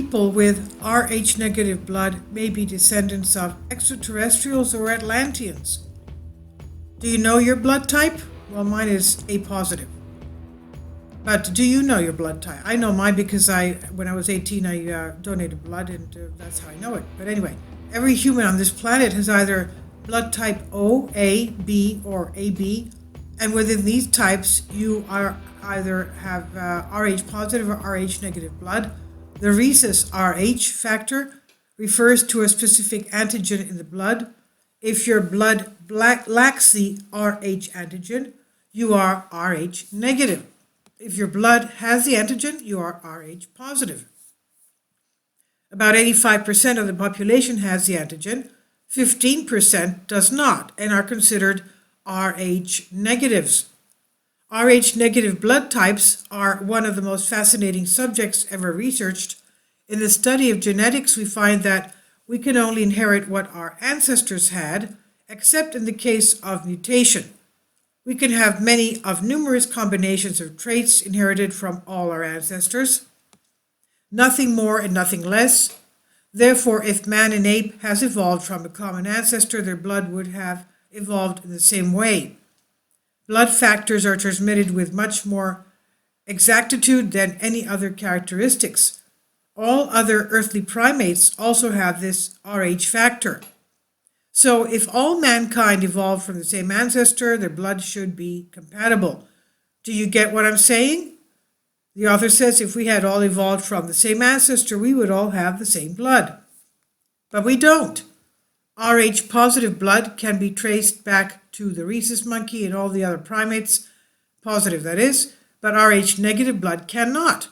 people with Rh negative blood may be descendants of extraterrestrials or Atlanteans. Do you know your blood type? Well, mine is A positive. But do you know your blood type? I know mine because when I was 18, I donated blood, and that's how I know it. But anyway, every human on this planet has either blood type O, A, B, or AB. And within these types, you are either have Rh positive or Rh negative blood. The rhesus Rh factor refers to a specific antigen in the blood. If your blood lacks the Rh antigen, you are Rh negative. If your blood has the antigen, you are Rh positive. About 85% of the population has the antigen. 15% does not and are considered Rh negatives. Rh negative blood types are one of the most fascinating subjects ever researched. In the study of genetics, we find that we can only inherit what our ancestors had, except in the case of mutation. We can have many of numerous combinations of traits inherited from all our ancestors. Nothing more and nothing less. Therefore, if man and ape has evolved from a common ancestor, their blood would have evolved in the same way. Blood factors are transmitted with much more exactitude than any other characteristics. All other earthly primates also have this Rh factor. So if all mankind evolved from the same ancestor, their blood should be compatible. Do you get what I'm saying? The author says if we had all evolved from the same ancestor, we would all have the same blood. But we don't. Rh positive blood can be traced back to the rhesus monkey and all the other primates, positive that is, but Rh negative blood cannot.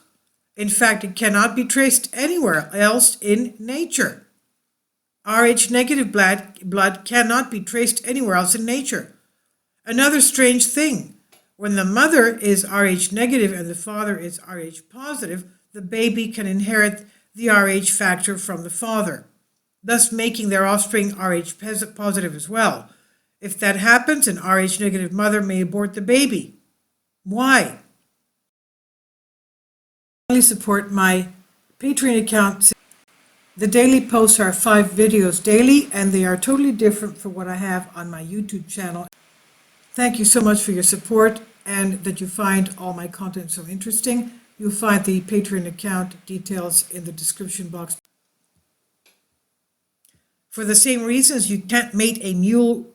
In fact, it cannot be traced anywhere else in nature. Rh negative blood cannot be traced anywhere else in nature. Another strange thing, when the mother is Rh negative and the father is Rh positive, the baby can inherit the Rh factor from the father, thus making their offspring Rh positive as well. If that happens, an Rh negative mother may abort the baby. Why? I only support my Patreon account. The daily posts are 5 videos daily, and they are totally different from what I have on my YouTube channel. Thank you so much for your support and that you find all my content so interesting. You'll find the Patreon account details in the description box. For the same reasons, you can't mate a mule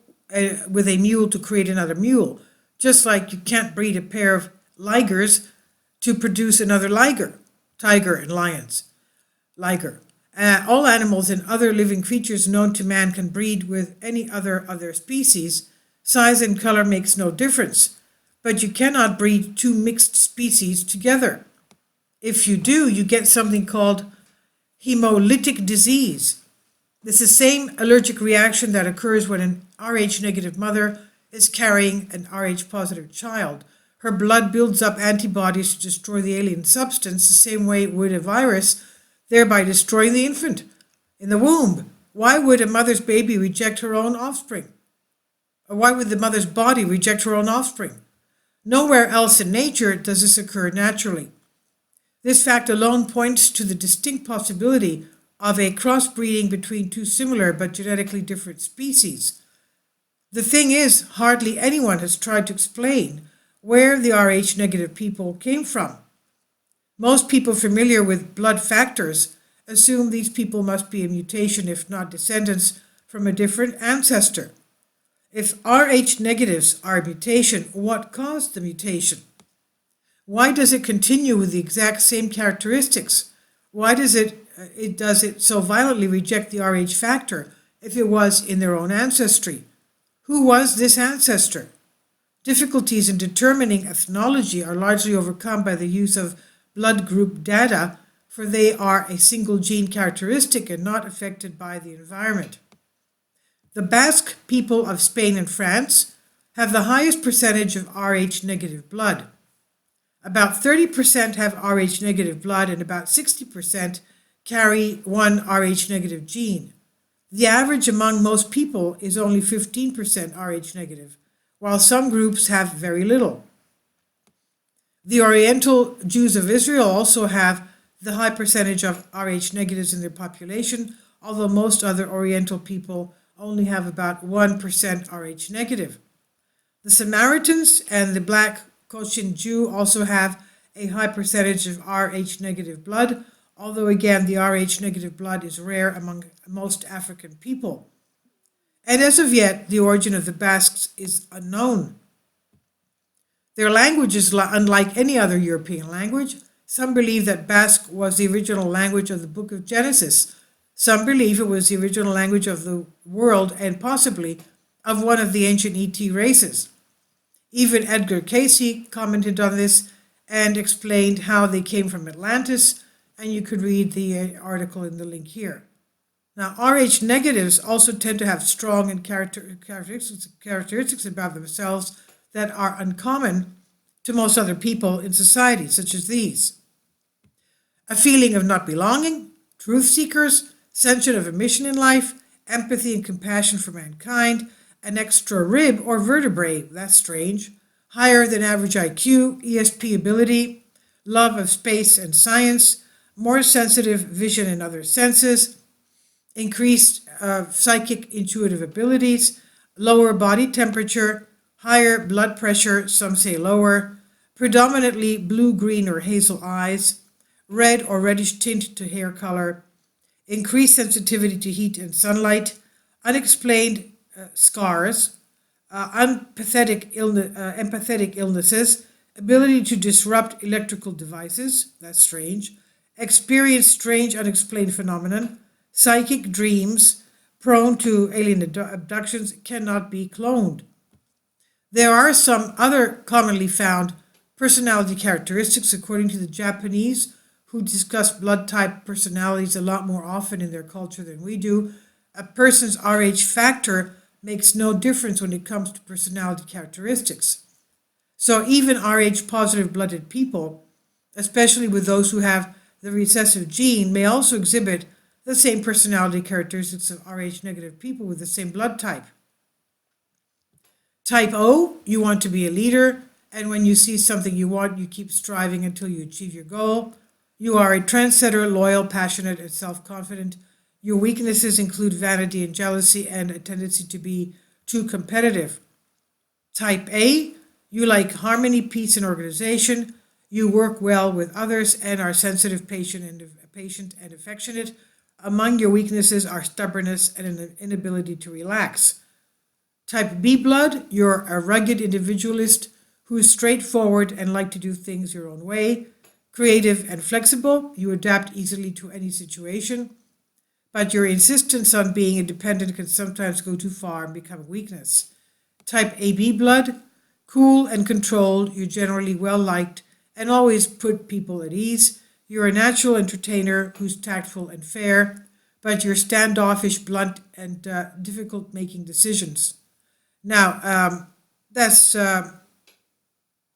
with a mule to create another mule, just like you can't breed a pair of ligers to produce another liger, tiger and lions, liger. All animals and other living creatures known to man can breed with any other species. Size and color makes no difference, but you cannot breed 2 mixed species together. If you do, you get something called hemolytic disease. This is the same allergic reaction that occurs when an Rh negative mother is carrying an Rh positive child. Her blood builds up antibodies to destroy the alien substance the same way it would a virus, thereby destroying the infant in the womb. Why would a mother's baby reject her own offspring? Or why would the mother's body reject her own offspring? Nowhere else in nature does this occur naturally. This fact alone points to the distinct possibility of a crossbreeding between 2 similar but genetically different species. The thing is, hardly anyone has tried to explain where the Rh negative people came from. Most people familiar with blood factors assume these people must be a mutation, if not descendants, from a different ancestor. If Rh negatives are a mutation, what caused the mutation? Why does it continue with the exact same characteristics? Why does it so violently reject the Rh factor if it was in their own ancestry? Who was this ancestor? Difficulties in determining ethnology are largely overcome by the use of blood group data, for they are a single gene characteristic and not affected by the environment. The Basque people of Spain and France have the highest percentage of Rh negative blood. About 30% have Rh negative blood and about 60% carry one Rh negative gene. The average among most people is only 15% Rh negative, while some groups have very little. The Oriental Jews of Israel also have the high percentage of Rh negatives in their population, although most other Oriental people only have about 1% Rh negative. The Samaritans and the black Cochin Jew also have a high percentage of Rh negative blood, although again the Rh negative blood is rare among most African people. And as of yet, the origin of the Basques is unknown. Their language is unlike any other European language. Some believe that Basque was the original language of the Book of Genesis. Some believe it was the original language of the world and possibly of one of the ancient ET races. Even Edgar Cayce commented on this and explained how they came from Atlantis, and you could read the article in the link here. Now, Rh negatives also tend to have strong and characteristics about themselves that are uncommon to most other people in society, such as these: a feeling of not belonging, truth seekers, sense of a mission in life, empathy and compassion for mankind, an extra rib or vertebrae, that's strange, higher than average IQ, ESP ability, love of space and science, more sensitive vision and other senses, increased psychic intuitive abilities, lower body temperature, higher blood pressure, some say lower, predominantly blue, green, or hazel eyes, red or reddish tint to hair color, increased sensitivity to heat and sunlight, unexplained scars, empathetic illnesses, ability to disrupt electrical devices, that's strange, experience strange unexplained phenomenon, psychic dreams, prone to alien abductions, cannot be cloned. There are some other commonly found personality characteristics according to the Japanese, who discuss blood type personalities a lot more often in their culture than we do. A person's Rh factor makes no difference when it comes to personality characteristics. So even Rh positive blooded people, especially with those who have the recessive gene, may also exhibit the same personality characteristics of Rh negative people with the same blood type. Type O, you want to be a leader, and when you see something you want, you keep striving until you achieve your goal. You are a trendsetter, loyal, passionate, and self-confident. Your weaknesses include vanity and jealousy and a tendency to be too competitive. Type A, you like harmony, peace, and organization. You work well with others and are sensitive, patient, and affectionate. Among your weaknesses are stubbornness and an inability to relax. Type B blood, you're a rugged individualist who is straightforward and like to do things your own way. Creative and flexible, you adapt easily to any situation, but your insistence on being independent can sometimes go too far and become a weakness. Type AB blood, cool and controlled, you're generally well liked and always put people at ease. You're a natural entertainer who's tactful and fair, but you're standoffish, blunt, and difficult making decisions. Now, that's,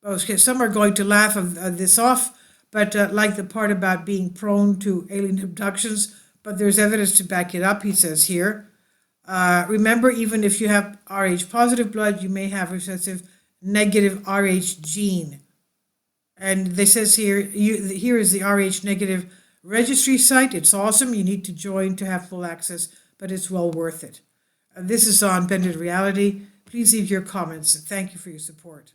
okay, some are going to laugh this off, but like the part about being prone to alien abductions, but there's evidence to back it up, he says here. Remember, even if you have Rh positive blood, you may have recessive negative Rh gene. And this says here, here is the Rh negative registry site. It's awesome. You need to join to have full access, but it's well worth it. This is on Bended Reality. Please leave your comments. Thank you for your support.